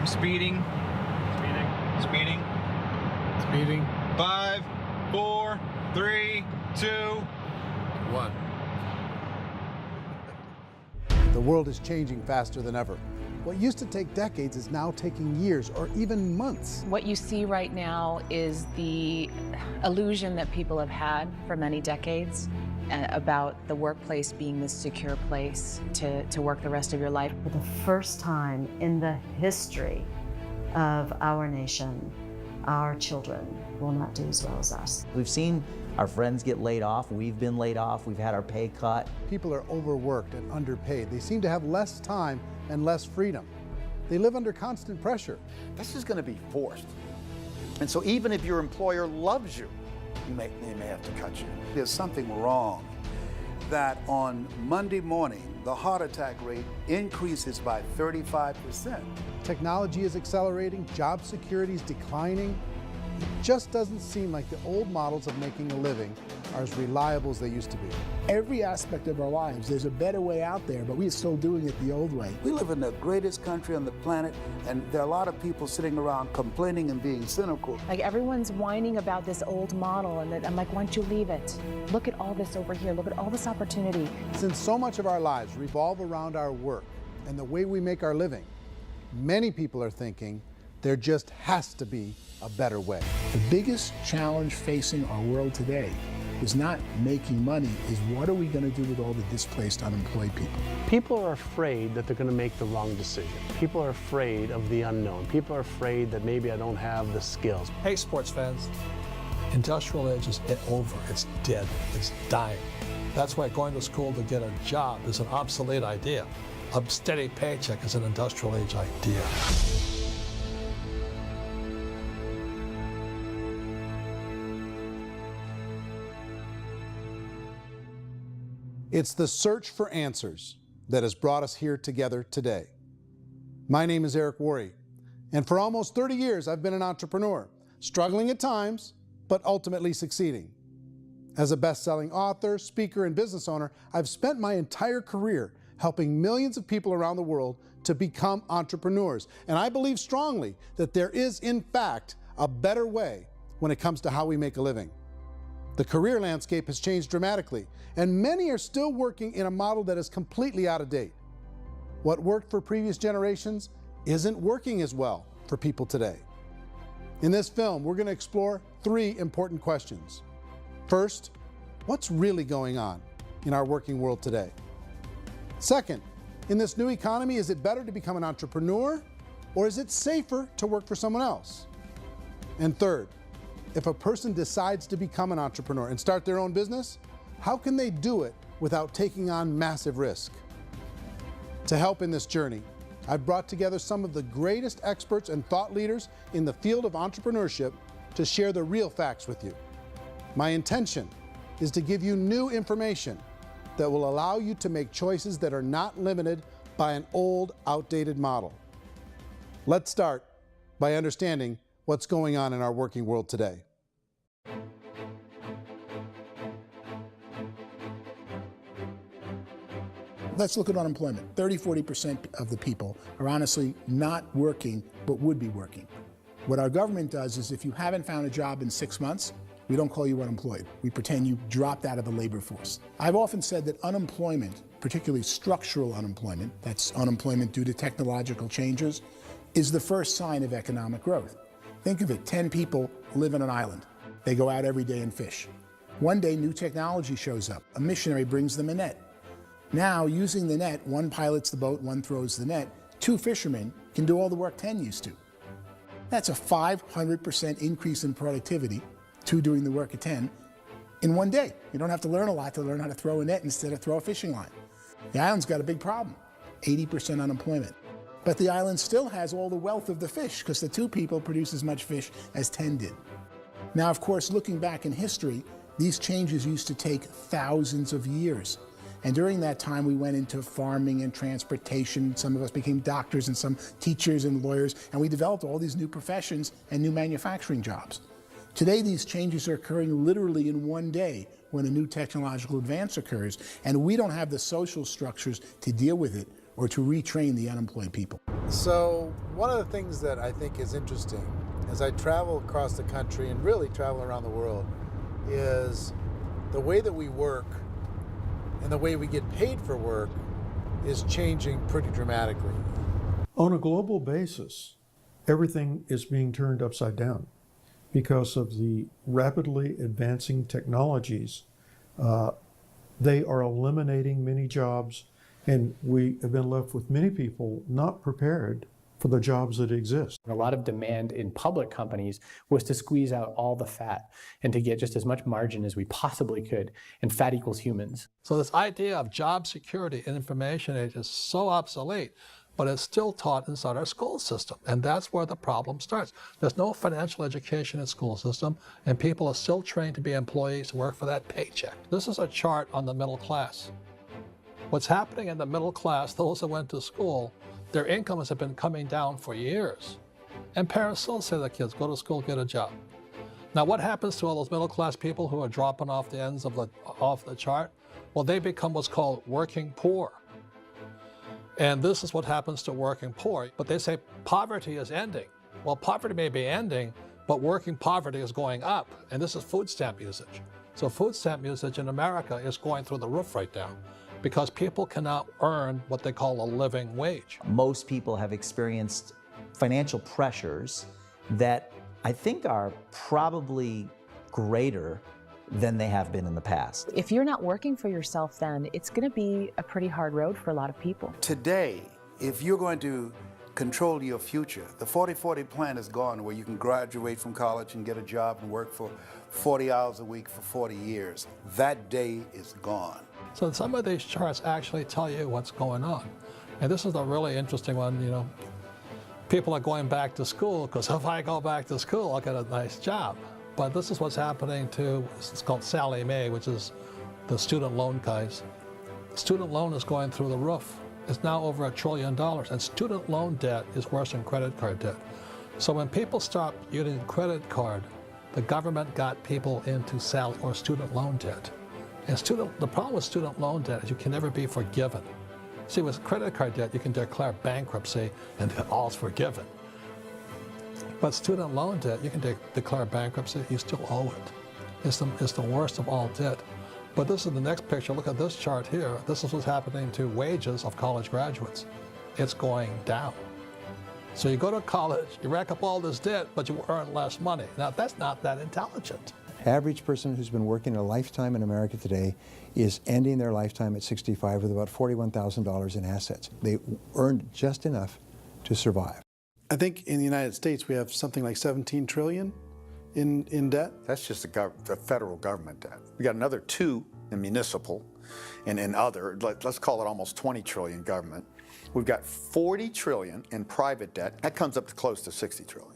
I'm speeding. Speeding. Speeding. 5, 4, 3, 2, 1. The world is changing faster than ever. What used to take decades is now taking years or even months. What you see right now is the illusion that people have had for many decades about the workplace being this secure place to work the rest of your life. For the first time in the history of our nation, our children will not do as well as us. We've seen our friends get laid off. We've been laid off. We've had our pay cut. People are overworked and underpaid. They seem to have less time and less freedom. They live under constant pressure. This is going to be forced. And so even if your employer loves you, they may have to cut you. There's something wrong that on Monday morning, the heart attack rate increases by 35%. Technology is accelerating, job security is declining. It just doesn't seem like the old models of making a living are as reliable as they used to be. Every aspect of our lives, there's a better way out there, but we're still doing it the old way. We live in the greatest country on the planet, and there are a lot of people sitting around complaining and being cynical. Like everyone's whining about this old model, and I'm like, why don't you leave it? Look at all this over here. Look at all this opportunity. Since so much of our lives revolve around our work and the way we make our living, many people are thinking there just has to be a better way. The biggest challenge facing our world today is not making money, is what are we going to do with all the displaced, unemployed people? People are afraid that they're going to make the wrong decision. People are afraid of the unknown. People are afraid that maybe I don't have the skills. Hey, sports fans, industrial age is over. It's dead. It's dying. That's why going to school to get a job is an obsolete idea. A steady paycheck is an industrial age idea. It's the search for answers that has brought us here together today. My name is Eric Worre, and for almost 30 years I've been an entrepreneur, struggling at times, but ultimately succeeding. As a best-selling author, speaker, and business owner, I've spent my entire career helping millions of people around the world to become entrepreneurs. And I believe strongly that there is, in fact, a better way when it comes to how we make a living. The career landscape has changed dramatically, and many are still working in a model that is completely out of date. What worked for previous generations isn't working as well for people today. In this film, we're going to explore 3 important questions. First, what's really going on in our working world today? Second, in this new economy, is it better to become an entrepreneur, or is it safer to work for someone else? And third, if a person decides to become an entrepreneur and start their own business, how can they do it without taking on massive risk? To help in this journey, I've brought together some of the greatest experts and thought leaders in the field of entrepreneurship to share the real facts with you. My intention is to give you new information that will allow you to make choices that are not limited by an old, outdated model. Let's start by understanding what's going on in our working world today. Let's look at unemployment. 30–40% of the people are honestly not working, but would be working. What our government does is if you haven't found a job in 6 months, we don't call you unemployed. We pretend you dropped out of the labor force. I've often said that unemployment, particularly structural unemployment, that's unemployment due to technological changes, is the first sign of economic growth. Think of it, 10 people live on an island. They go out every day and fish. One day, new technology shows up. A missionary brings them a net. Now, using the net, one pilots the boat, one throws the net. 2 fishermen can do all the work 10 used to. That's a 500% increase in productivity, 2 doing the work of 10, in one day. You don't have to learn a lot to learn how to throw a net instead of throw a fishing line. The island's got a big problem, 80% unemployment. But the island still has all the wealth of the fish because the 2 people produce as much fish as 10 did. Now, of course, looking back in history, these changes used to take thousands of years. And during that time, we went into farming and transportation. Some of us became doctors and some teachers and lawyers, and we developed all these new professions and new manufacturing jobs. Today, these changes are occurring literally in one day when a new technological advance occurs, and we don't have the social structures to deal with it or to retrain the unemployed people. So one of the things that I think is interesting as I travel across the country and really travel around the world is the way that we work and the way we get paid for work is changing pretty dramatically. On a global basis, everything is being turned upside down because of the rapidly advancing technologies. They are eliminating many jobs, and we have been left with many people not prepared for the jobs that exist. A lot of demand in public companies was to squeeze out all the fat and to get just as much margin as we possibly could, and fat equals humans. So this idea of job security in information age is so obsolete, but it's still taught inside our school system, and that's where the problem starts. There's no financial education in school system, and people are still trained to be employees who work for that paycheck. This is a chart on the middle class. What's happening in the middle class, those that went to school, their incomes have been coming down for years. And parents still say to their kids, go to school, get a job. Now what happens to all those middle class people who are dropping off the ends of the chart? Well, they become what's called working poor. And this is what happens to working poor. But they say poverty is ending. Well, poverty may be ending, but working poverty is going up. And this is food stamp usage. So food stamp usage in America is going through the roof right now, because people cannot earn what they call a living wage. Most people have experienced financial pressures that I think are probably greater than they have been in the past. If you're not working for yourself, then it's going to be a pretty hard road for a lot of people. Today, if you're going to control your future, the 40-40 plan is gone, where you can graduate from college and get a job and work for 40 hours a week for 40 years. That day is gone. So some of these charts actually tell you what's going on. And this is a really interesting one, you know. People are going back to school because if I go back to school, I'll get a nice job. But this is what's happening to, it's called Sallie Mae, which is the student loan guys. Student loan is going through the roof. It's now over $1 trillion, and student loan debt is worse than credit card debt. So when people stopped using credit card, the government got people into student loan debt. And the problem with student loan debt is you can never be forgiven. See, with credit card debt, you can declare bankruptcy and all's forgiven. But student loan debt, you can declare bankruptcy, you still owe it. It's the worst of all debt. But this is the next picture. Look at this chart here. This is what's happening to wages of college graduates. It's going down. So you go to college, you rack up all this debt, but you earn less money. Now, that's not that intelligent. Average person who's been working a lifetime in America today is ending their lifetime at 65 with about $41,000 in assets. They earned just enough to survive. I think in the United States we have something like 17 trillion in debt. That's just the federal government debt. We got another 2 in municipal and in other, let's call it almost 20 trillion government. We've got 40 trillion in private debt. That comes up to close to 60 trillion.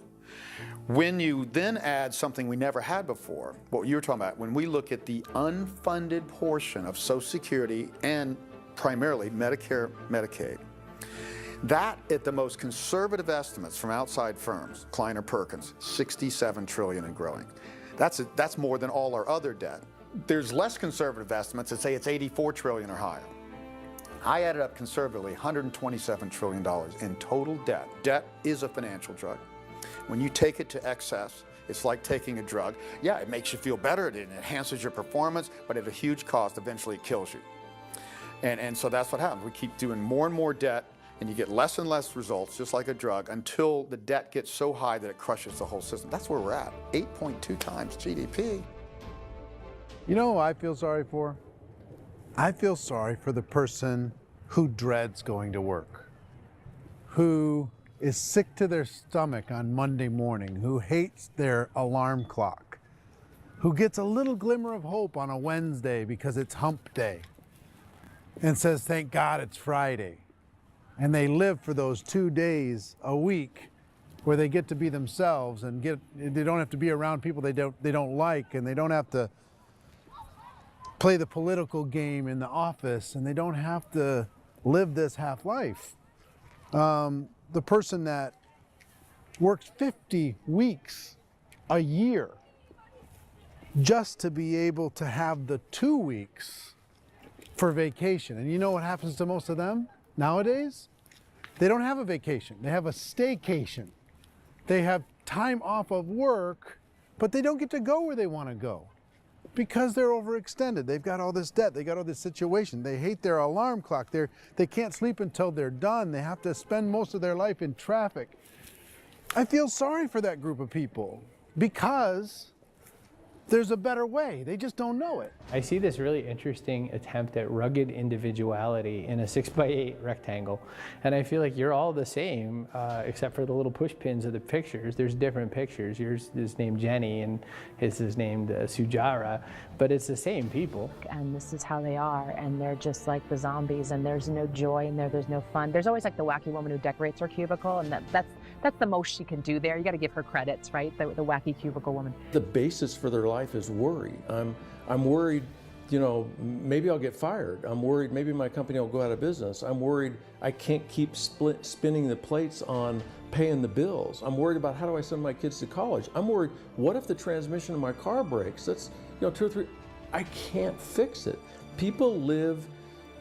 When you then add something we never had before, what you were talking about, when we look at the unfunded portion of Social Security and primarily Medicare, Medicaid, that at the most conservative estimates from outside firms, Kleiner Perkins, 67 trillion and growing. That's more than all our other debt. There's less conservative estimates that say it's 84 trillion or higher. I added up conservatively $127 trillion in total debt. Debt is a financial drug. When you take it to excess, it's like taking a drug. Yeah, it makes you feel better, it enhances your performance, but at a huge cost, eventually it kills you. And so that's what happens. We keep doing more and more debt, and you get less and less results, just like a drug, until the debt gets so high that it crushes the whole system. That's where we're at, 8.2 times GDP. You know who I feel sorry for? I feel sorry for the person who dreads going to work, who is sick to their stomach on Monday morning, who hates their alarm clock, who gets a little glimmer of hope on a Wednesday because it's hump day and says, thank God it's Friday. And they live for those 2 days a week where they get to be themselves and they don't have to be around people they don't like, and they don't have to play the political game in the office, and they don't have to live this half life. The person that works 50 weeks a year just to be able to have the 2 weeks for vacation. And you know what happens to most of them? Nowadays, they don't have a vacation. They have a staycation. They have time off of work, but they don't get to go where they want to go because they're overextended. They've got all this debt. They got all this situation. They hate their alarm clock. They can't sleep until they're done. They have to spend most of their life in traffic. I feel sorry for that group of people because there's a better way. They just don't know it. I see this really interesting attempt at rugged individuality in a 6x8 rectangle. And I feel like you're all the same, except for the little push pins of the pictures. There's different pictures. Yours is named Jenny and his is named Sujara, but it's the same people. And this is how they are, and they're just like the zombies, and there's no joy in there, there's no fun. There's always like the wacky woman who decorates her cubicle, and that's the most she can do there. You got to give her credits, right? The wacky cubicle woman. The basis for their life is worry. I'm worried, you know, maybe I'll get fired. I'm worried maybe my company will go out of business. I'm worried I can't keep spinning the plates on paying the bills. I'm worried about how do I send my kids to college. I'm worried, what if the transmission of my car breaks? That's, you know, 2 or 3, I can't fix it. People live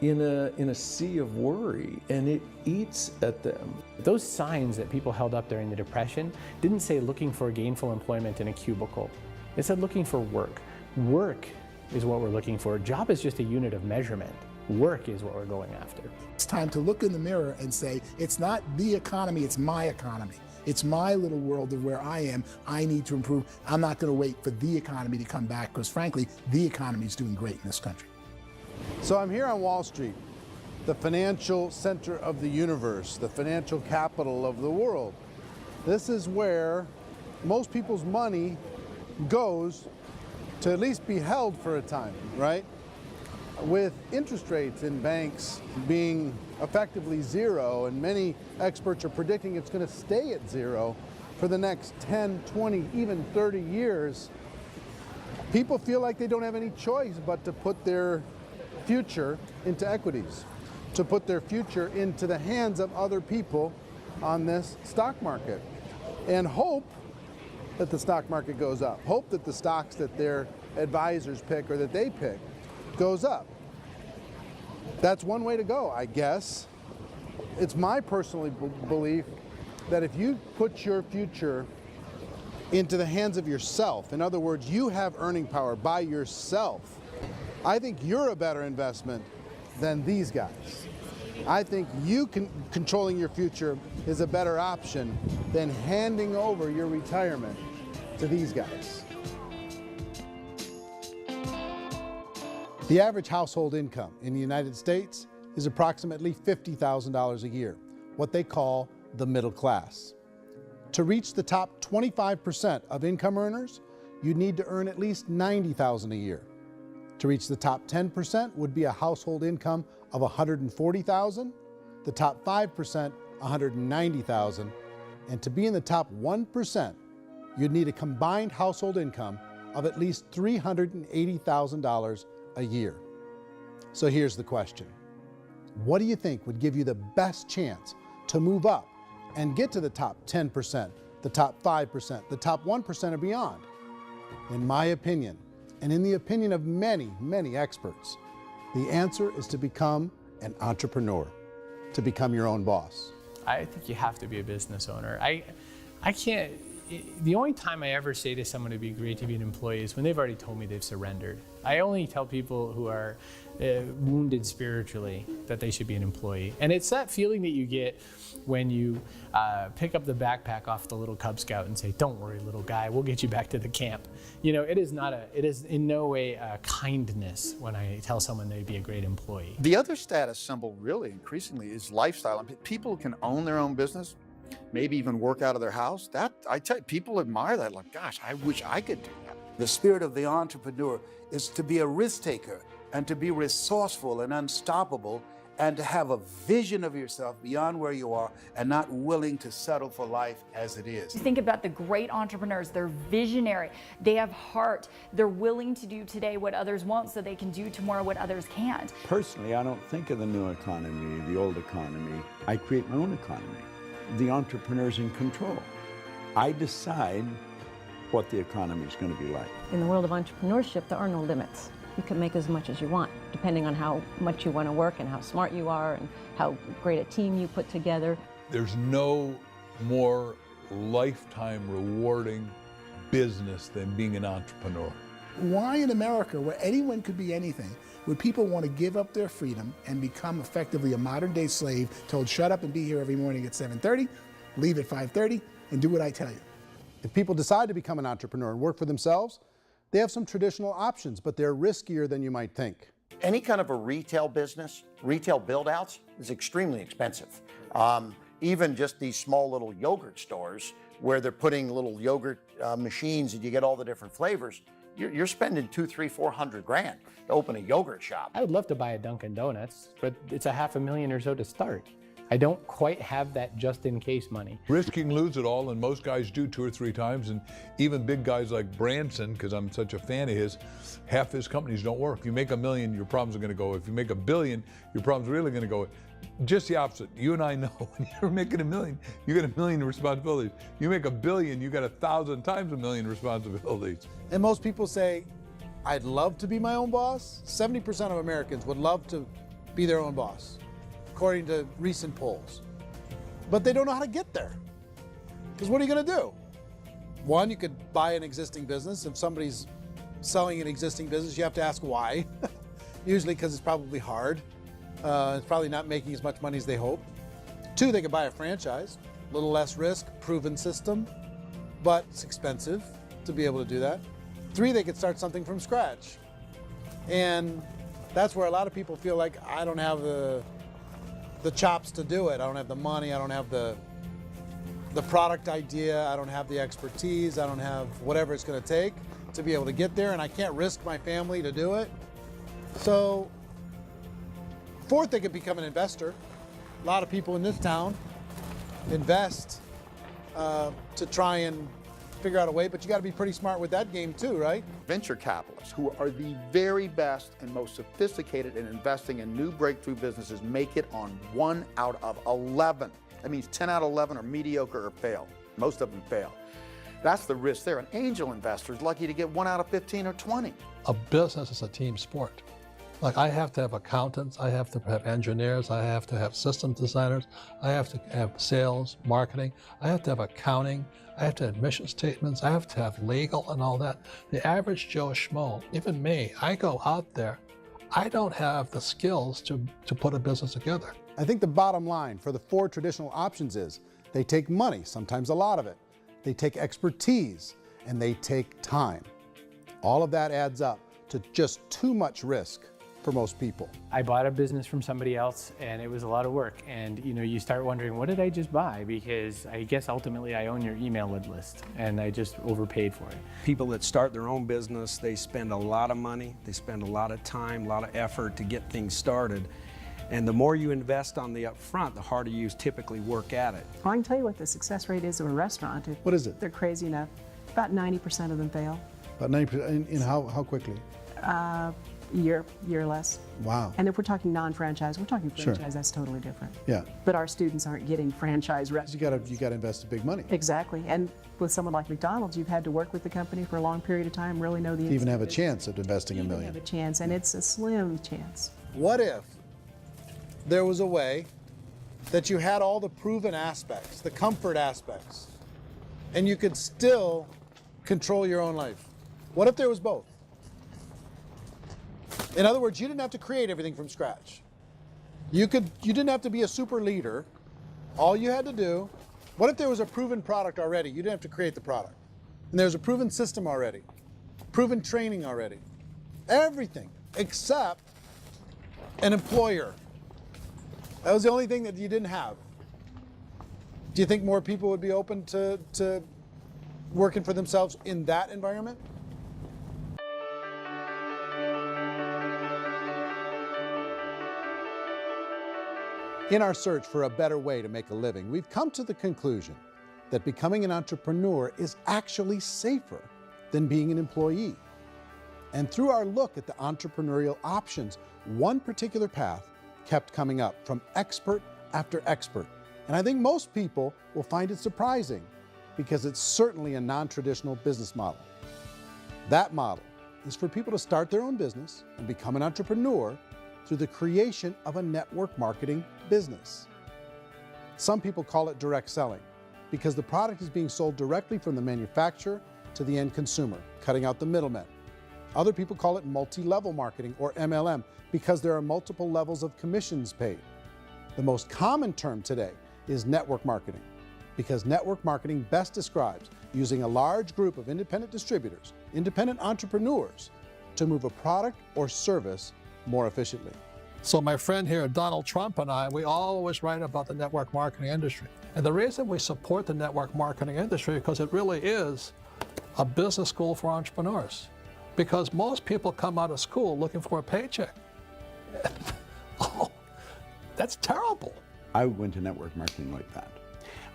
in a sea of worry, and it eats at them. Those signs that people held up during the Depression didn't say looking for gainful employment in a cubicle. It said looking for work. Work is what we're looking for. Job is just a unit of measurement. Work is what we're going after. It's time to look in the mirror and say, it's not the economy, it's my economy. It's my little world of where I am. I need to improve. I'm not going to wait for the economy to come back because, frankly, the economy is doing great in this country. So I'm here on Wall Street, the financial center of the universe, the financial capital of the world. This is where most people's money goes to at least be held for a time, right? With interest rates in banks being effectively zero, and many experts are predicting it's going to stay at zero for the next 10, 20, even 30 years, people feel like they don't have any choice but to put their future into equities, to put their future into the hands of other people on this stock market, and hope that the stock market goes up, hope that the stocks that their advisors pick or that they pick goes up. That's one way to go, I guess. It's my personal belief that if you put your future into the hands of yourself, in other words, you have earning power by yourself, I think you're a better investment than these guys. I think you controlling your future is a better option than handing over your retirement to these guys. The average household income in the United States is approximately $50,000 a year, what they call the middle class. To reach the top 25% of income earners, you'd need to earn at least $90,000 a year. To reach the top 10% would be a household income of $140,000, the top 5%, $190,000, and to be in the top 1%, you'd need a combined household income of at least $380,000 a year. So here's the question. What do you think would give you the best chance to move up and get to the top 10%, the top 5%, the top 1% or beyond? In my opinion, and in the opinion of many, many experts, the answer is to become an entrepreneur, to become your own boss. I think you have to be a business owner. I can't, the only time I ever say to someone it'd be great to be an employee is when they've already told me they've surrendered. I only tell people who are wounded spiritually that they should be an employee. And it's that feeling that you get when you pick up the backpack off the little Cub Scout and say, "Don't worry, little guy, we'll get you back to the camp." You know, it is in no way a kindness when I tell someone they'd be a great employee. The other status symbol really increasingly is lifestyle. I mean, people can own their own business, maybe even work out of their house. That, I tell you, people admire that, like, gosh, I wish I could do that. The spirit of the entrepreneur is to be a risk taker and to be resourceful and unstoppable and to have a vision of yourself beyond where you are and not willing to settle for life as it is. Think about the great entrepreneurs. They're visionary. They have heart. They're willing to do today what others won't so they can do tomorrow what others can't. Personally, I don't think of the new economy, the old economy. I create my own economy. The entrepreneur's in control. I decide what the economy is going to be like. In the world of entrepreneurship, there are no limits. You can make as much as you want depending on how much you want to work and how smart you are and how great a team you put together. There's no more lifetime rewarding business than being an entrepreneur. Why in America, where anyone could be anything, would people want to give up their freedom and become effectively a modern-day slave, told shut up and be here every morning at 7:30, leave at 5:30, and do what I tell you? If people decide to become an entrepreneur and work for themselves, they have some traditional options, but they're riskier than you might think. Any kind of a retail business, retail build-outs, is extremely expensive. Even just these small little yogurt stores where they're putting little yogurt machines and you get all the different flavors, you're spending $200,000, $300,000, $400,000 to open a yogurt shop. I would love to buy a Dunkin' Donuts, but it's $500,000 or so to start. I don't quite have that just in case money. Risk you can lose it all, and most guys do 2 or 3 times, and even big guys like Branson, because I'm such a fan of his, half his companies don't work. If you make $1 million, your problems are going to go. If you make $1 billion, your problems are really going to go. Just the opposite. You and I know when you're making $1 million, you got $1 million responsibilities. You make $1 billion, you got 1,000 times $1 million responsibilities. And most people say, I'd love to be my own boss. 70% of Americans would love to be their own boss, according to recent polls. But they don't know how to get there. Because what are you going to do? One, you could buy an existing business. If somebody's selling an existing business, you have to ask why. Usually because it's probably hard. It's probably not making as much money as they hope. 2, they could buy a franchise. A little less risk, proven system, but it's expensive to be able to do that. 3, they could start something from scratch. And that's where a lot of people feel like, I don't have the chops to do it. I don't have the money. I don't have the product idea. I don't have the expertise. I don't have whatever it's going to take to be able to get there, and I can't risk my family to do it. So, 4th, they could become an investor. A lot of people in this town invest to try and figure out a way, but you got to be pretty smart with that game too, right? Venture capitalists, who are the very best and most sophisticated in investing in new breakthrough businesses, make it on 1 out of 11. That means 10 out of 11 are mediocre or fail. Most of them fail. That's the risk there. An angel investor is lucky to get 1 out of 15 or 20. A business is a team sport. Like, I have to have accountants, I have to have engineers, I have to have system designers, I have to have sales, marketing, I have to have accounting, I have to have mission statements, I have to have legal and all that. The average Joe Schmo, even me, I go out there, I don't have the skills to put a business together. I think the bottom line for the 4 traditional options is they take money, sometimes a lot of it. They take expertise, and they take time. All of that adds up to just too much risk for most people. I bought a business from somebody else and it was a lot of work. And you start wondering, what did I just buy? Because I guess ultimately I own your email list and I just overpaid for it. People that start their own business, they spend a lot of money, they spend a lot of time, a lot of effort to get things started. And the more you invest on the upfront, the harder you typically work at it. Well, I can tell you what the success rate is of a restaurant. What is it? They're crazy enough. About 90% of them fail. About 90%, in how quickly? Year or less. Wow. And if we're talking non-franchise, we're talking franchise, Sure. That's totally different. Yeah. But our students aren't getting franchise restaurants. You got to invest big money. Exactly. And with someone like McDonald's, you've had to work with the company for a long period of time, really know the To even have a business. chance at investing $1 million. Have a chance, and it's a slim chance. What if there was a way that you had all the proven aspects, the comfort aspects, and you could still control your own life? What if there was both? In other words, you didn't have to create everything from scratch. You didn't have to be a super leader. All you had to do, what if there was a proven product already? You didn't have to create the product. And there's a proven system already, proven training already. Everything except an employer. That was the only thing that you didn't have. Do you think more people would be open to working for themselves in that environment? In our search for a better way to make a living, we've come to the conclusion that becoming an entrepreneur is actually safer than being an employee. And through our look at the entrepreneurial options, one particular path kept coming up from expert after expert. And I think most people will find it surprising because it's certainly a non-traditional business model. That model is for people to start their own business and become an entrepreneur through the creation of a network marketing business. Some people call it direct selling because the product is being sold directly from the manufacturer to the end consumer, cutting out the middlemen. Other people call it multi-level marketing, or MLM, because there are multiple levels of commissions paid. The most common term today is network marketing, because network marketing best describes using a large group of independent distributors, independent entrepreneurs, to move a product or service more efficiently. So my friend here, Donald Trump, and I, we always write about the network marketing industry. And the reason we support the network marketing industry is because it really is a business school for entrepreneurs. Because most people come out of school looking for a paycheck. Oh, that's terrible. I went to network marketing like that.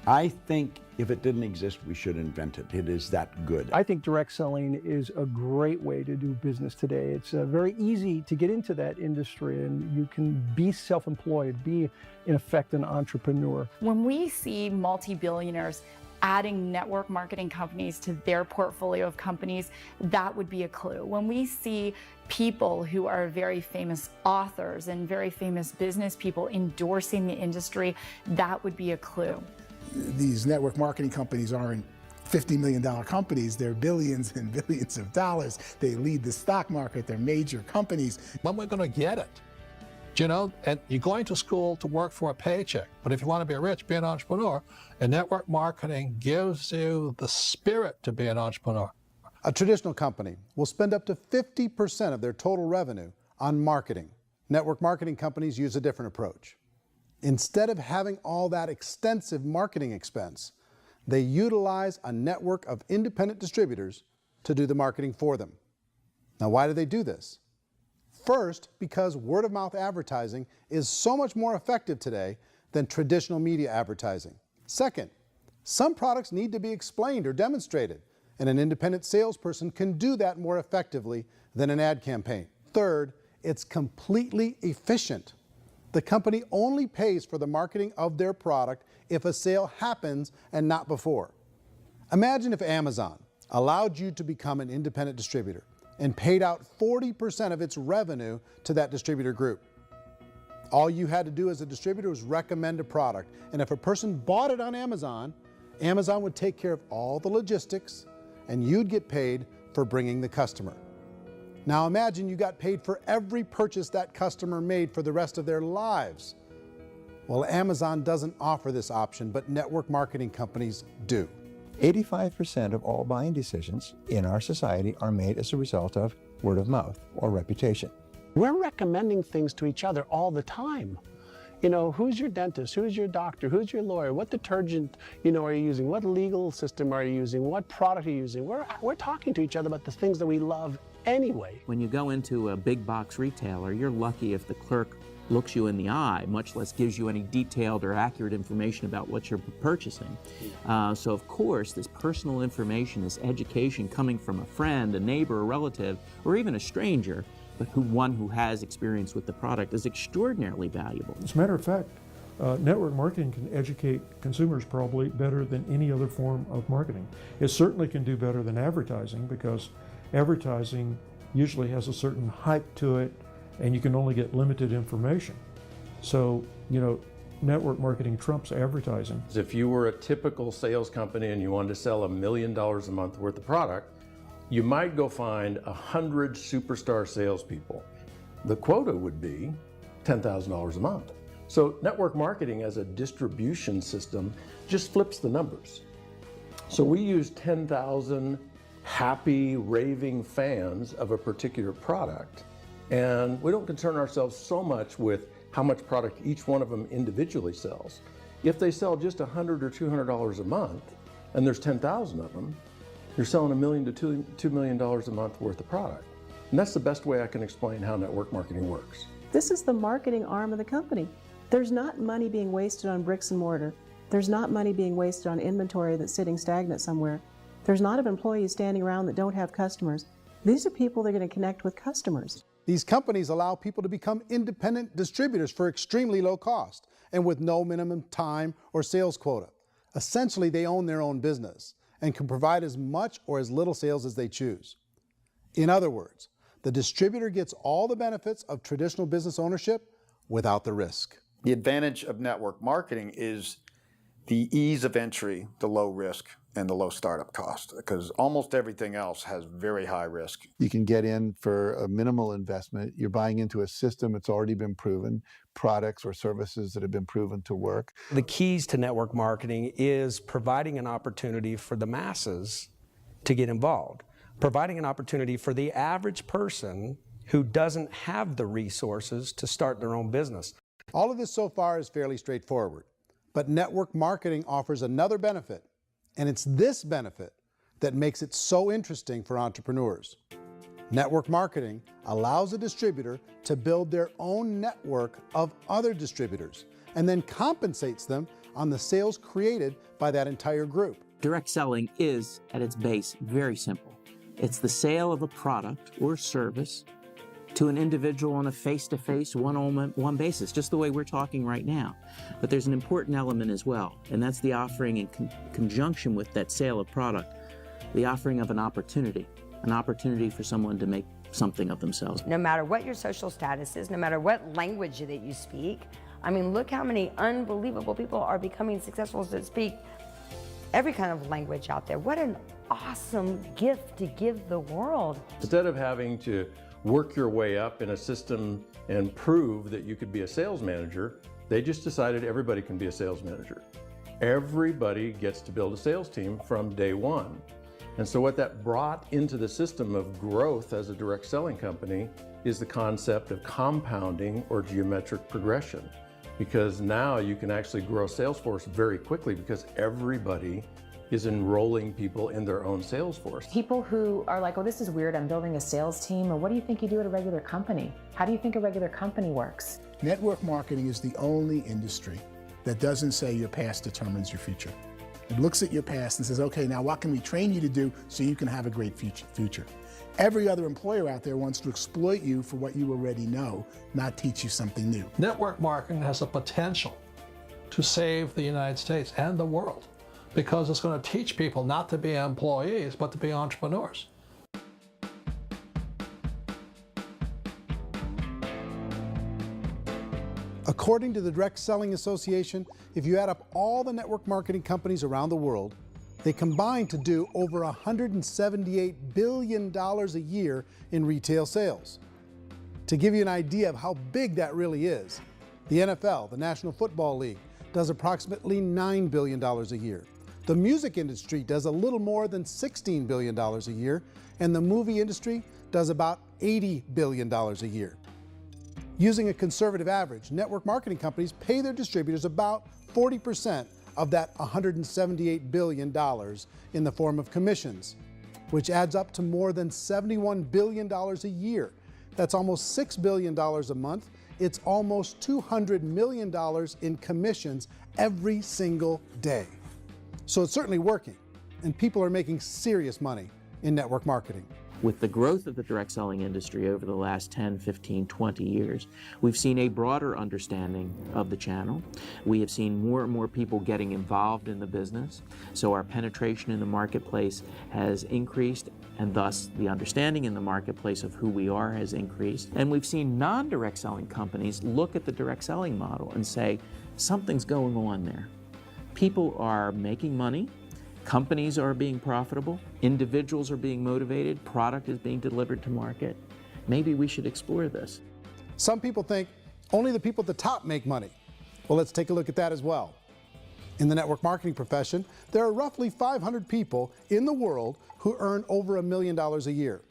I think if it didn't exist, we should invent it. It is that good. I think direct selling is a great way to do business today. It's very easy to get into that industry, and you can be self-employed, be in effect an entrepreneur. When we see multi-billionaires adding network marketing companies to their portfolio of companies, that would be a clue. When we see people who are very famous authors and very famous business people endorsing the industry, that would be a clue. These network marketing companies aren't $50 million companies, they're billions and billions of dollars. They lead the stock market, they're major companies. When we're going to get it? You know, and you're going to school to work for a paycheck, but if you want to be rich, be an entrepreneur, and network marketing gives you the spirit to be an entrepreneur. A traditional company will spend up to 50% of their total revenue on marketing. Network marketing companies use a different approach. Instead of having all that extensive marketing expense, they utilize a network of independent distributors to do the marketing for them. Now, why do they do this? First, because word-of-mouth advertising is so much more effective today than traditional media advertising. Second, some products need to be explained or demonstrated, and an independent salesperson can do that more effectively than an ad campaign. Third, it's completely efficient. The company only pays for the marketing of their product if a sale happens and not before. Imagine if Amazon allowed you to become an independent distributor and paid out 40% of its revenue to that distributor group. All you had to do as a distributor was recommend a product, and if a person bought it on Amazon, Amazon would take care of all the logistics, and you'd get paid for bringing the customer. Now imagine you got paid for every purchase that customer made for the rest of their lives. Well, Amazon doesn't offer this option, but network marketing companies do. 85% of all buying decisions in our society are made as a result of word of mouth or reputation. We're recommending things to each other all the time. You know, who's your dentist? Who's your doctor? Who's your lawyer? What detergent, are you using? What legal system are you using? What product are you using? We're talking to each other about the things that we love anyway. When you go into a big box retailer, you're lucky if the clerk looks you in the eye, much less gives you any detailed or accurate information about what you're purchasing. So of course, this personal information, this education coming from a friend, a neighbor, a relative, or even a stranger, but one who has experience with the product is extraordinarily valuable. As a matter of fact, network marketing can educate consumers probably better than any other form of marketing. It certainly can do better than advertising, because advertising usually has a certain hype to it, and you can only get limited information. So, network marketing trumps advertising. If you were a typical sales company and you wanted to sell $1 million a month worth of product, you might go find 100 superstar salespeople. The quota would be $10,000 a month. So network marketing as a distribution system just flips the numbers. So we use 10,000 happy, raving fans of a particular product, and we don't concern ourselves so much with how much product each one of them individually sells. If they sell just $100 or $200 a month, and there's 10,000 of them, you're selling $1 million to $2 million a month worth of product. And that's the best way I can explain how network marketing works. This is the marketing arm of the company. There's not money being wasted on bricks and mortar. There's not money being wasted on inventory that's sitting stagnant somewhere. There's not employees standing around that don't have customers. These are people that are going to connect with customers. These companies allow people to become independent distributors for extremely low cost and with no minimum time or sales quota. Essentially, they own their own business and can provide as much or as little sales as they choose. In other words, the distributor gets all the benefits of traditional business ownership without the risk. The advantage of network marketing is the ease of entry, the low risk, and the low startup cost, because almost everything else has very high risk. You can get in for a minimal investment. You're buying into a system that's already been proven, products or services that have been proven to work. The keys to network marketing is providing an opportunity for the masses to get involved, providing an opportunity for the average person who doesn't have the resources to start their own business. All of this so far is fairly straightforward, but network marketing offers another benefit, and it's this benefit that makes it so interesting for entrepreneurs. Network marketing allows a distributor to build their own network of other distributors and then compensates them on the sales created by that entire group. Direct selling is, at its base, very simple. It's the sale of a product or service to an individual on a face-to-face, one-on-one basis, just the way we're talking right now. But there's an important element as well, and that's the offering in conjunction with that sale of product, the offering of an opportunity for someone to make something of themselves. No matter what your social status is, no matter what language that you speak, I mean, look how many unbelievable people are becoming successful that speak every kind of language out there. What an awesome gift to give the world. Instead of having to work your way up in a system and prove that you could be a sales manager, they just decided everybody can be a sales manager. Everybody gets to build a sales team from day one. And so what that brought into the system of growth as a direct selling company is the concept of compounding or geometric progression. Because now you can actually grow a sales force very quickly because everybody is enrolling people in their own sales force. People who are like, oh, this is weird, I'm building a sales team, or what do you think you do at a regular company? How do you think a regular company works? Network marketing is the only industry that doesn't say your past determines your future. It looks at your past and says, okay, now what can we train you to do so you can have a great future? Every other employer out there wants to exploit you for what you already know, not teach you something new. Network marketing has the potential to save the United States and the world, because it's going to teach people not to be employees, but to be entrepreneurs. According to the Direct Selling Association, if you add up all the network marketing companies around the world, they combine to do over $178 billion a year in retail sales. To give you an idea of how big that really is, the NFL, the National Football League, does approximately $9 billion a year. The music industry does a little more than $16 billion a year, and the movie industry does about $80 billion a year. Using a conservative average, network marketing companies pay their distributors about 40% of that $178 billion in the form of commissions, which adds up to more than $71 billion a year. That's almost $6 billion a month. It's almost $200 million in commissions every single day. So it's certainly working, and people are making serious money in network marketing. With the growth of the direct selling industry over the last 10, 15, 20 years, we've seen a broader understanding of the channel. We have seen more and more people getting involved in the business, so our penetration in the marketplace has increased, and thus the understanding in the marketplace of who we are has increased. And we've seen non-direct selling companies look at the direct selling model and say, something's going on there. People are making money, companies are being profitable, individuals are being motivated, product is being delivered to market. Maybe we should explore this. Some people think only the people at the top make money. Well, let's take a look at that as well. In the network marketing profession, there are roughly 500 people in the world who earn over $1 million a year.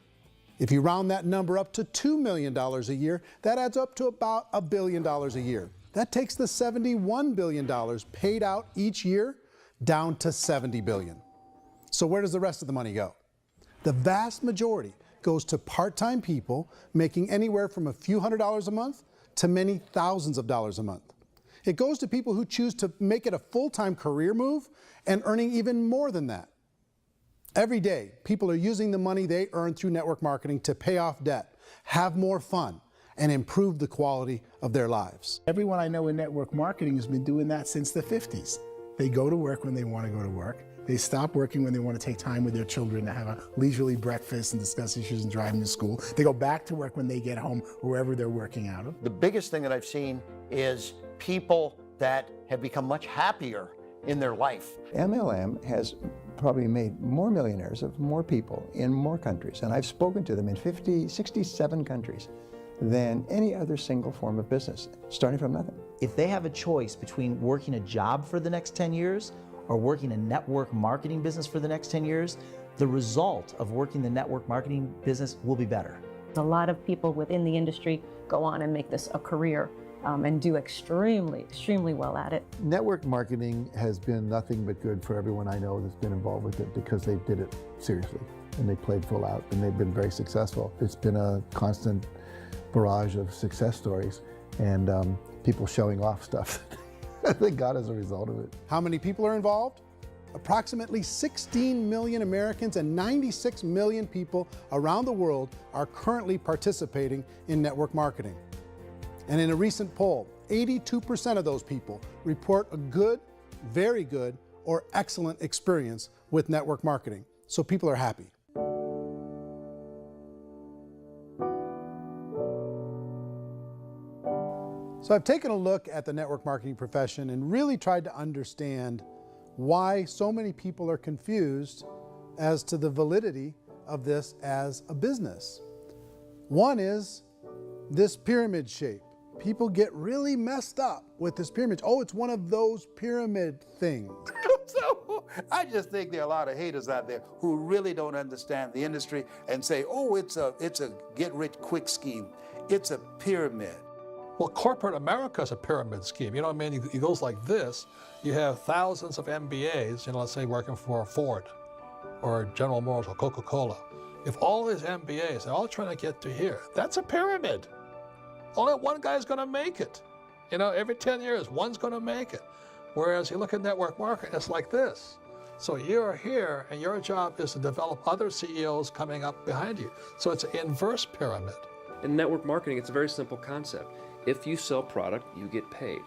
If you round that number up to $2 million a year, that adds up to about $1 billion a year. That takes the $71 billion paid out each year down to $70 billion. So where does the rest of the money go? The vast majority goes to part-time people making anywhere from a few $100s a month to many thousands of dollars a month. It goes to people who choose to make it a full-time career move and earning even more than that. Every day, people are using the money they earn through network marketing to pay off debt, have more fun, and improve the quality of their lives. Everyone I know in network marketing has been doing that since the 50s. They go to work when they want to go to work. They stop working when they want to take time with their children to have a leisurely breakfast and discuss issues and driving to school. They go back to work when they get home, wherever they're working out of. The biggest thing that I've seen is people that have become much happier in their life. MLM has probably made more millionaires of more people in more countries, and I've spoken to them in 67 countries, than any other single form of business, starting from nothing. If they have a choice between working a job for the next 10 years or working a network marketing business for the next 10 years, the result of working the network marketing business will be better. A lot of people within the industry go on and make this a career and do extremely well at it. Network marketing has been nothing but good for everyone I know that's been involved with it because they did it seriously and they played full out and they've been very successful. It's been a constant barrage of success stories and people showing off stuff that they got as a result of it. How many people are involved? Approximately 16 million Americans and 96 million people around the world are currently participating in network marketing. And in a recent poll, 82% of those people report a good, very good, or excellent experience with network marketing. So people are happy. So I've taken a look at the network marketing profession and really tried to understand why so many people are confused as to the validity of this as a business. One is this pyramid shape. People get really messed up with this pyramid. Oh, it's one of those pyramid things. So I just think there are a lot of haters out there who really don't understand the industry and say, oh, it's a get-rich-quick scheme. It's a pyramid. Well, corporate America is a pyramid scheme. You know what I mean? It goes like this. You have thousands of MBAs, let's say working for Ford or General Motors or Coca-Cola. If all these MBAs are all trying to get to here, that's a pyramid. Only one guy's going to make it. Every 10 years, one's going to make it. Whereas you look at network marketing, it's like this. So you're here, and your job is to develop other CEOs coming up behind you. So it's an inverse pyramid. In network marketing, it's a very simple concept. If you sell product, you get paid.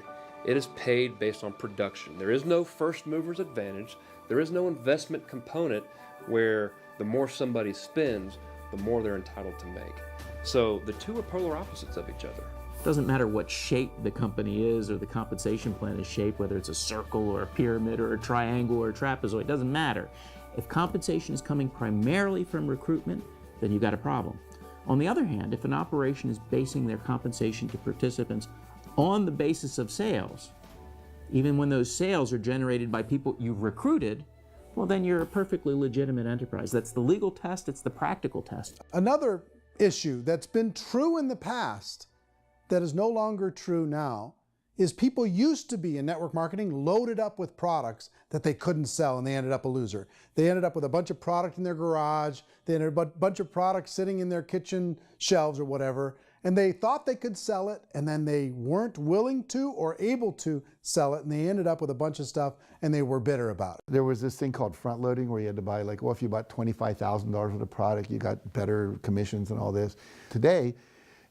It is paid based on production. There is no first mover's advantage. There is no investment component where the more somebody spends, the more they're entitled to make. So the two are polar opposites of each other. It doesn't matter what shape the company is or the compensation plan is shaped, whether it's a circle or a pyramid or a triangle or a trapezoid, it doesn't matter. If compensation is coming primarily from recruitment, then you've got a problem. On the other hand, if an operation is basing their compensation to participants on the basis of sales, even when those sales are generated by people you've recruited, well, then you're a perfectly legitimate enterprise. That's the legal test, it's the practical test. Another issue that's been true in the past that is no longer true now is people used to be in network marketing loaded up with products that they couldn't sell and they ended up a loser. They ended up with a bunch of product in their garage, they ended up with a bunch of products sitting in their kitchen shelves or whatever, and they thought they could sell it and then they weren't willing to or able to sell it and they ended up with a bunch of stuff and they were bitter about it. There was this thing called front loading where you had to buy if you bought $25,000 worth of product, you got better commissions and all this. Today,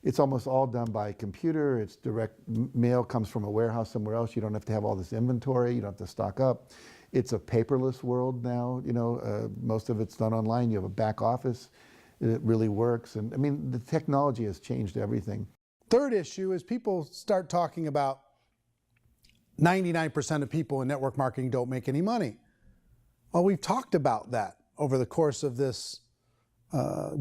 it's almost all done by computer. It's direct mail comes from a warehouse somewhere else. You don't have to have all this inventory. You don't have to stock up. It's a paperless world now. Most of it's done online. You have a back office. It really works. And I mean, the technology has changed everything. Third issue is people start talking about 99% of people in network marketing don't make any money. Well, we've talked about that over the course of this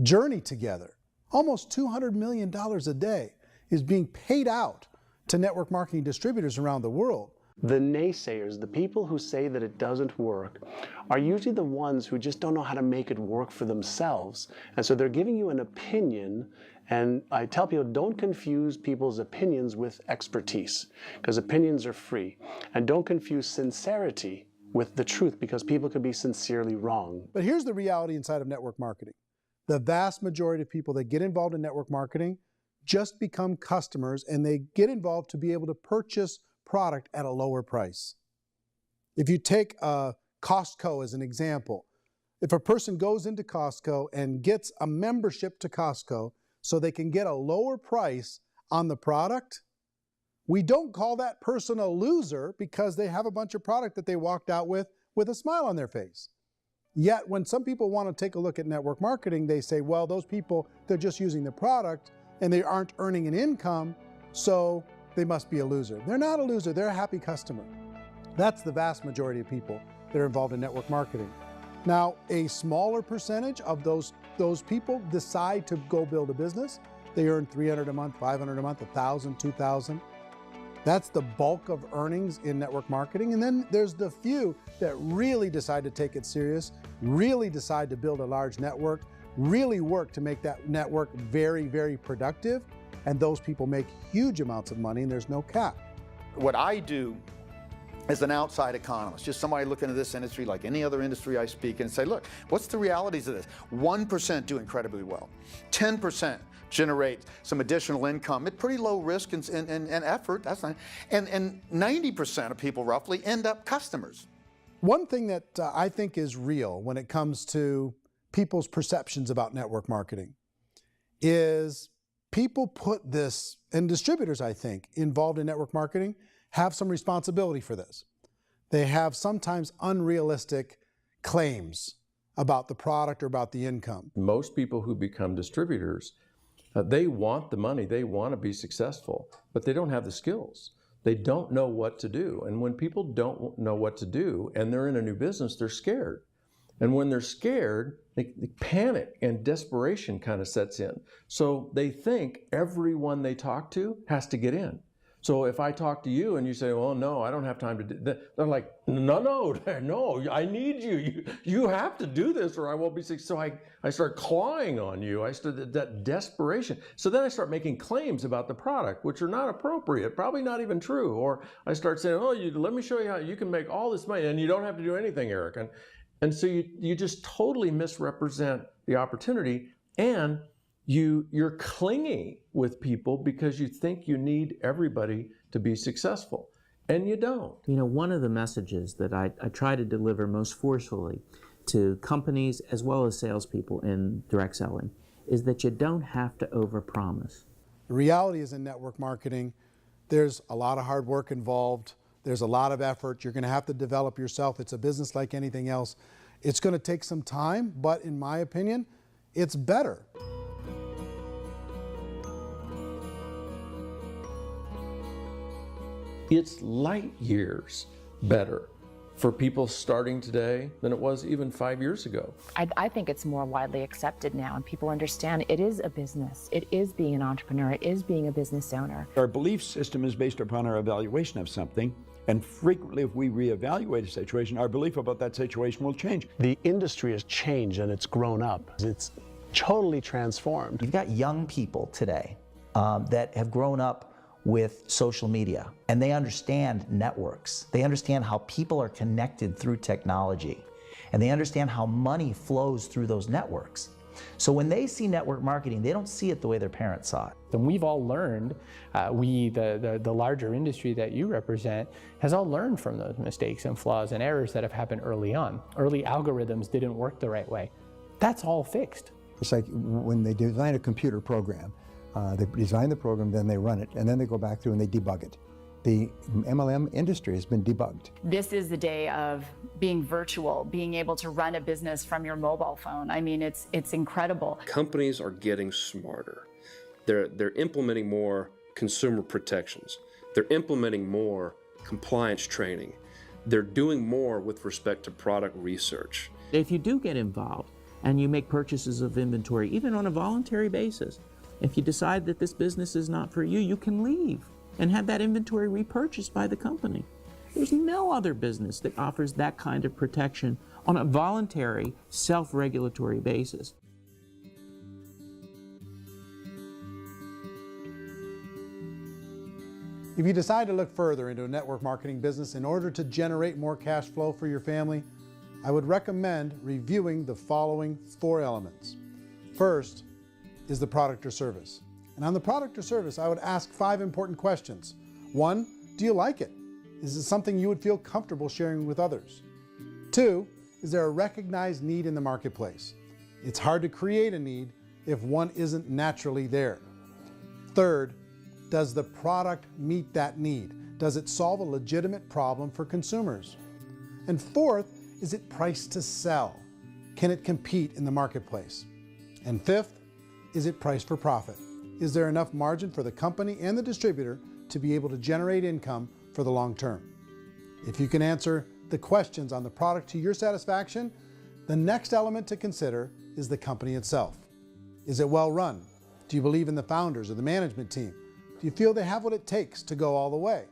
journey together. Almost $200 million a day is being paid out to network marketing distributors around the world. The naysayers, the people who say that it doesn't work, are usually the ones who just don't know how to make it work for themselves. And so they're giving you an opinion, and I tell people, don't confuse people's opinions with expertise, because opinions are free. And don't confuse sincerity with the truth, because people could be sincerely wrong. But here's the reality inside of network marketing. The vast majority of people that get involved in network marketing just become customers, and they get involved to be able to purchase product at a lower price. If you take Costco as an example, if a person goes into Costco and gets a membership to Costco so they can get a lower price on the product, we don't call that person a loser because they have a bunch of product that they walked out with with a smile on their face. Yet when some people want to take a look at network marketing, they say, well, those people, they're just using the product and they aren't earning an income, so they must be a loser. They're not a loser, they're a happy customer. That's the vast majority of people that are involved in network marketing. Now, a smaller percentage of those people decide to go build a business. They earn $300 a month, $500 a month, $1,000, $2,000. That's the bulk of earnings in network marketing. And then there's the few that really decide to take it serious, really decide to build a large network, really work to make that network very, very productive. And those people make huge amounts of money and there's no cap. What I do as an outside economist, just somebody looking at this industry like any other industry I speak in and say, look, what's the realities of this? 1% do incredibly well. 10% generate some additional income at pretty low risk and effort. That's not, and 90% of people roughly end up customers. One thing that I think is real when it comes to people's perceptions about network marketing is people put this, and distributors, I think, involved in network marketing have some responsibility for this. They have sometimes unrealistic claims about the product or about the income. Most people who become distributors, they want the money, they want to be successful, but they don't have the skills. They don't know what to do. And when people don't know what to do and they're in a new business, they're scared. And when they're scared, they panic and desperation kind of sets in. So they think everyone they talk to has to get in. So if I talk to you and you say, well, no, I don't have time to do that, they're like, no, I need you. You have to do this or I won't be successful. So I start clawing on you. I start that desperation. So then I start making claims about the product, which are not appropriate, probably not even true. Or I start saying, oh, let me show you how you can make all this money and you don't have to do anything, Eric. And so you just totally misrepresent the opportunity, and you're clingy with people because you think you need everybody to be successful, and you don't. You know, one of the messages that I try to deliver most forcefully to companies as well as salespeople in direct selling is that you don't have to overpromise. The reality is in network marketing, there's a lot of hard work involved. There's a lot of effort. You're going to have to develop yourself. It's a business like anything else. It's going to take some time, but in my opinion, it's better. It's light years better for people starting today than it was even 5 years ago. I think it's more widely accepted now, and people understand it is a business. It is being an entrepreneur. It is being a business owner. Our belief system is based upon our evaluation of something. And frequently, if we reevaluate a situation, our belief about that situation will change. The industry has changed and it's grown up. It's totally transformed. You've got young people today that have grown up with social media, and they understand networks. They understand how people are connected through technology, and they understand how money flows through those networks. So when they see network marketing, they don't see it the way their parents saw it. And we've all learned, the larger industry that you represent, has all learned from those mistakes and flaws and errors that have happened early on. Early algorithms didn't work the right way. That's all fixed. It's like when they design a computer program, they design the program, then they run it, and then they go back through and they debug it. The MLM industry has been debugged. This is the day of being virtual, being able to run a business from your mobile phone. I mean, it's incredible. Companies are getting smarter. They're implementing more consumer protections. They're implementing more compliance training. They're doing more with respect to product research. If you do get involved and you make purchases of inventory, even on a voluntary basis, if you decide that this business is not for you, you can leave and have that inventory repurchased by the company. There's no other business that offers that kind of protection on a voluntary, self-regulatory basis. If you decide to look further into a network marketing business in order to generate more cash flow for your family, I would recommend reviewing the following 4 elements. First is the product or service. And on the product or service, I would ask 5 important questions. 1, do you like it? Is it something you would feel comfortable sharing with others? 2, is there a recognized need in the marketplace? It's hard to create a need if one isn't naturally there. 3rd, does the product meet that need? Does it solve a legitimate problem for consumers? And 4th, is it priced to sell? Can it compete in the marketplace? And fifth, is it priced for profit? Is there enough margin for the company and the distributor to be able to generate income for the long term? If you can answer the questions on the product to your satisfaction, the next element to consider is the company itself. Is it well run? Do you believe in the founders or the management team? Do you feel they have what it takes to go all the way?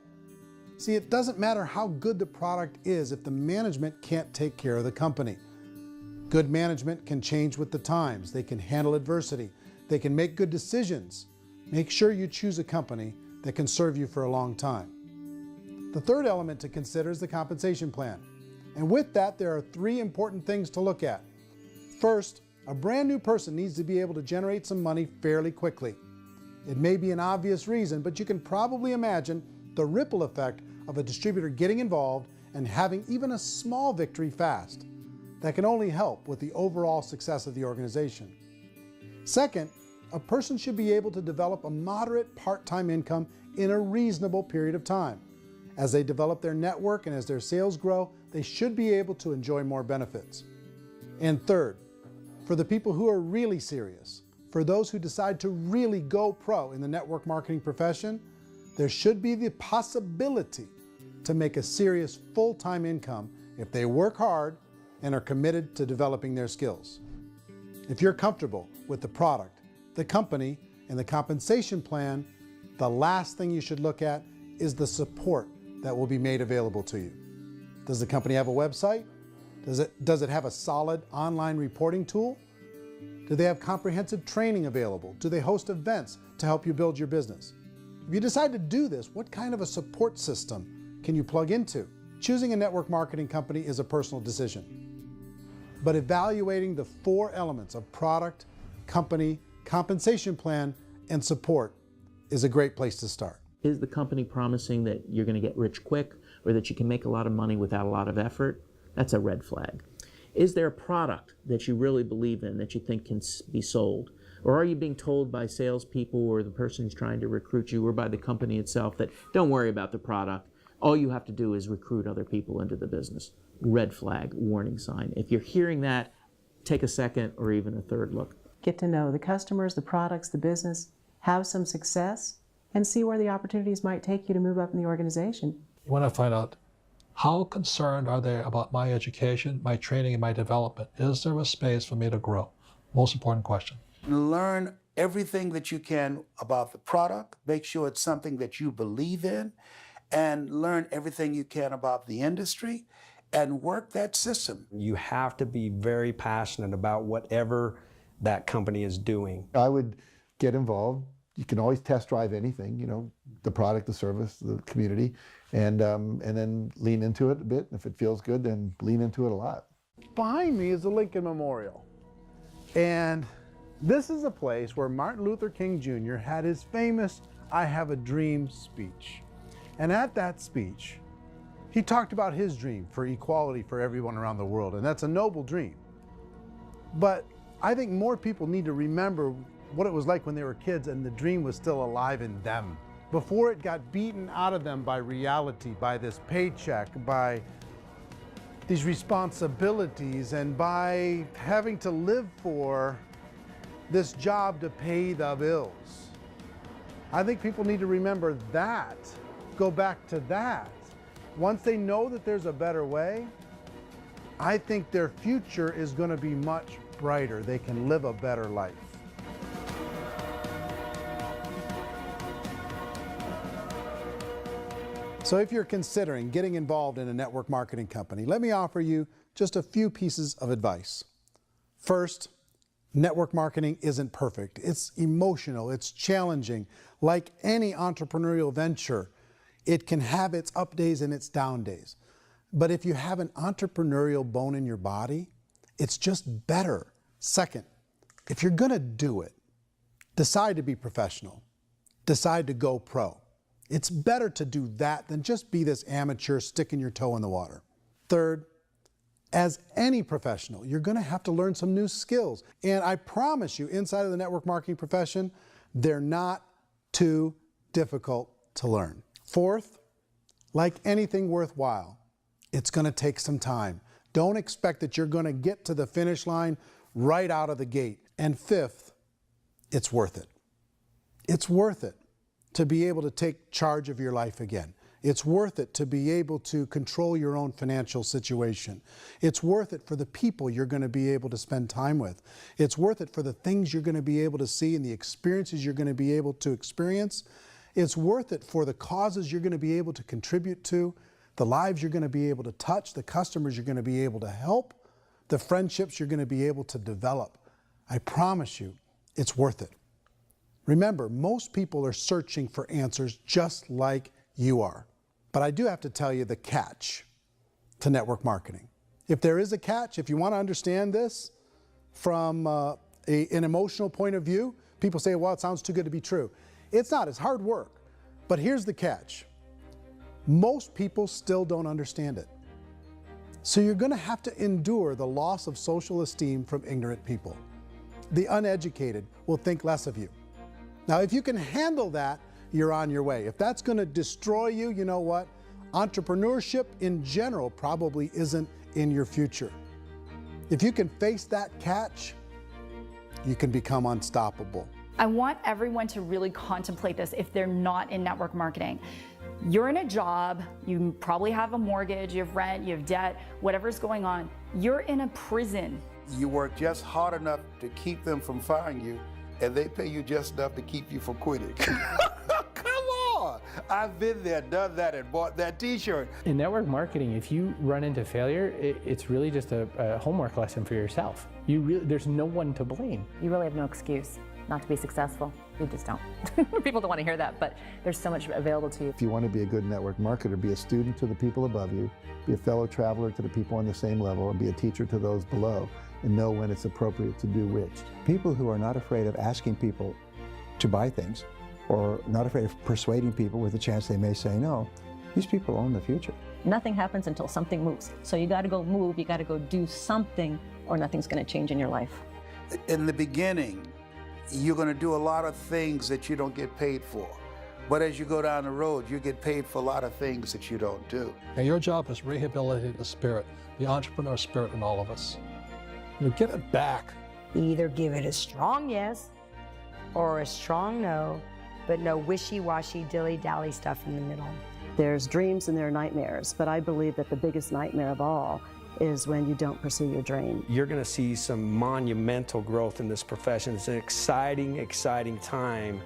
See, it doesn't matter how good the product is if the management can't take care of the company. Good management can change with the times. They can handle adversity. They can make good decisions. Make sure you choose a company that can serve you for a long time. The third element to consider is the compensation plan. And with that, there are three important things to look at. First, a brand new person needs to be able to generate some money fairly quickly. It may be an obvious reason, but you can probably imagine the ripple effect of a distributor getting involved and having even a small victory fast. That can only help with the overall success of the organization. Second, a person should be able to develop a moderate part-time income in a reasonable period of time. As they develop their network and as their sales grow, they should be able to enjoy more benefits. And third, for the people who are really serious, for those who decide to really go pro in the network marketing profession, there should be the possibility to make a serious full-time income if they work hard and are committed to developing their skills. If you're comfortable with the product, the company, and the compensation plan, the last thing you should look at is the support that will be made available to you. Does the company have a website? Does it have a solid online reporting tool? Do they have comprehensive training available? Do they host events to help you build your business? If you decide to do this, what kind of a support system can you plug into? Choosing a network marketing company is a personal decision. But evaluating the four elements of product, company, compensation plan, and support is a great place to start. Is the company promising that you're going to get rich quick or that you can make a lot of money without a lot of effort? That's a red flag. Is there a product that you really believe in that you think can be sold? Or are you being told by salespeople or the person who's trying to recruit you or by the company itself that don't worry about the product, all you have to do is recruit other people into the business? Red flag, warning sign. If you're hearing that, take a second or even a third look. Get to know the customers, the products, the business, have some success, and see where the opportunities might take you to move up in the organization. You want to find out how concerned are they about my education, my training, and my development? Is there a space for me to grow? Most important question. Learn everything that you can about the product. Make sure it's something that you believe in, and learn everything you can about the industry and work that system. You have to be very passionate about whatever that company is doing. I would get involved. You can always test drive anything, you know, the product, the service, the community, and then lean into it a bit. If it feels good, then lean into it a lot. Behind me is the Lincoln Memorial. And this is a place where Martin Luther King Jr. had his famous "I Have a Dream" speech. And at that speech, he talked about his dream for equality for everyone around the world, and that's a noble dream. But I think more people need to remember what it was like when they were kids and the dream was still alive in them, before it got beaten out of them by reality, by this paycheck, by these responsibilities, and by having to live for this job to pay the bills. I think people need to remember that, go back to that. Once they know that there's a better way, I think their future is going to be much brighter. They can live a better life. So if you're considering getting involved in a network marketing company, let me offer you just a few pieces of advice. First, network marketing isn't perfect. It's emotional, it's challenging. Like any entrepreneurial venture, it can have its up days and its down days. But if you have an entrepreneurial bone in your body, it's just better. Second, if you're gonna do it, decide to be professional. Decide to go pro. It's better to do that than just be this amateur sticking your toe in the water. Third, as any professional, you're gonna have to learn some new skills. And I promise you, inside of the network marketing profession, they're not too difficult to learn. Fourth, like anything worthwhile, it's gonna take some time. Don't expect that you're going to get to the finish line right out of the gate. And fifth, it's worth it. It's worth it to be able to take charge of your life again. It's worth it to be able to control your own financial situation. It's worth it for the people you're going to be able to spend time with. It's worth it for the things you're going to be able to see and the experiences you're going to be able to experience. It's worth it for the causes you're going to be able to contribute to, the lives you're going to be able to touch, the customers you're going to be able to help, the friendships you're going to be able to develop. I promise you, it's worth it. Remember, most people are searching for answers just like you are. But I do have to tell you the catch to network marketing. If there is a catch, if you want to understand this from an emotional point of view, people say, well, it sounds too good to be true. It's not, it's hard work. But here's the catch. Most people still don't understand it. So you're going to have to endure the loss of social esteem from ignorant people. The uneducated will think less of you. Now, if you can handle that, you're on your way. If that's going to destroy you, you know what? Entrepreneurship in general probably isn't in your future. If you can face that catch, you can become unstoppable. I want everyone to really contemplate this if they're not in network marketing. You're in a job, you probably have a mortgage, you have rent, you have debt, whatever's going on. You're in a prison. You work just hard enough to keep them from firing you, and they pay you just enough to keep you from quitting. Come on! I've been there, done that, and bought that t-shirt. In network marketing, if you run into failure, it's really just a homework lesson for yourself. There's no one to blame. You really have no excuse not to be successful. You just don't. People don't want to hear that, but there's so much available to you. If you want to be a good network marketer, be a student to the people above you, be a fellow traveler to the people on the same level, and be a teacher to those below, and know when it's appropriate to do which. People who are not afraid of asking people to buy things, or not afraid of persuading people with a chance they may say no, these people own the future. Nothing happens until something moves. So you got to go move, you got to go do something, or nothing's going to change in your life. In the beginning, you're going to do a lot of things that you don't get paid for. But as you go down the road, you get paid for a lot of things that you don't do. And your job is rehabilitate the spirit, the entrepreneur spirit in all of us. Get it back. Either give it a strong yes or a strong no, but no wishy-washy, dilly-dally stuff in the middle. There's dreams and there are nightmares, but I believe that the biggest nightmare of all is when you don't pursue your dream. You're going to see some monumental growth in this profession. It's an exciting, exciting time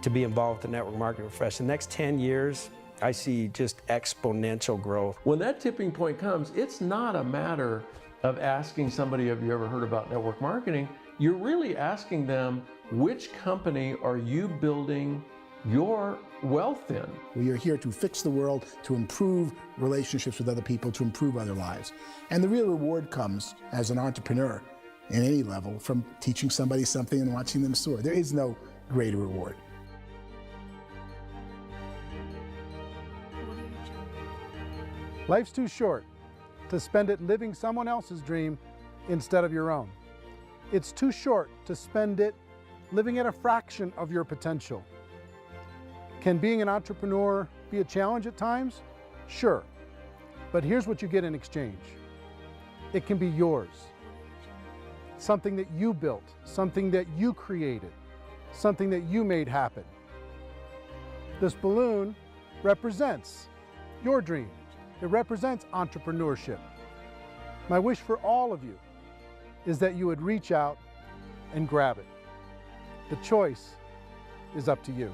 to be involved with the network marketing profession. The next 10 years, I see just exponential growth. When that tipping point comes, it's not a matter of asking somebody, have you ever heard about network marketing? You're really asking them, which company are you building your wealth in? We are here to fix the world, to improve relationships with other people, to improve other lives. And the real reward comes as an entrepreneur in any level from teaching somebody something and watching them soar. There is no greater reward. Life's too short to spend it living someone else's dream instead of your own. It's too short to spend it living at a fraction of your potential. Can being an entrepreneur be a challenge at times? Sure. But here's what you get in exchange. It can be yours. Something that you built, something that you created, something that you made happen. This balloon represents your dream. It represents entrepreneurship. My wish for all of you is that you would reach out and grab it. The choice is up to you.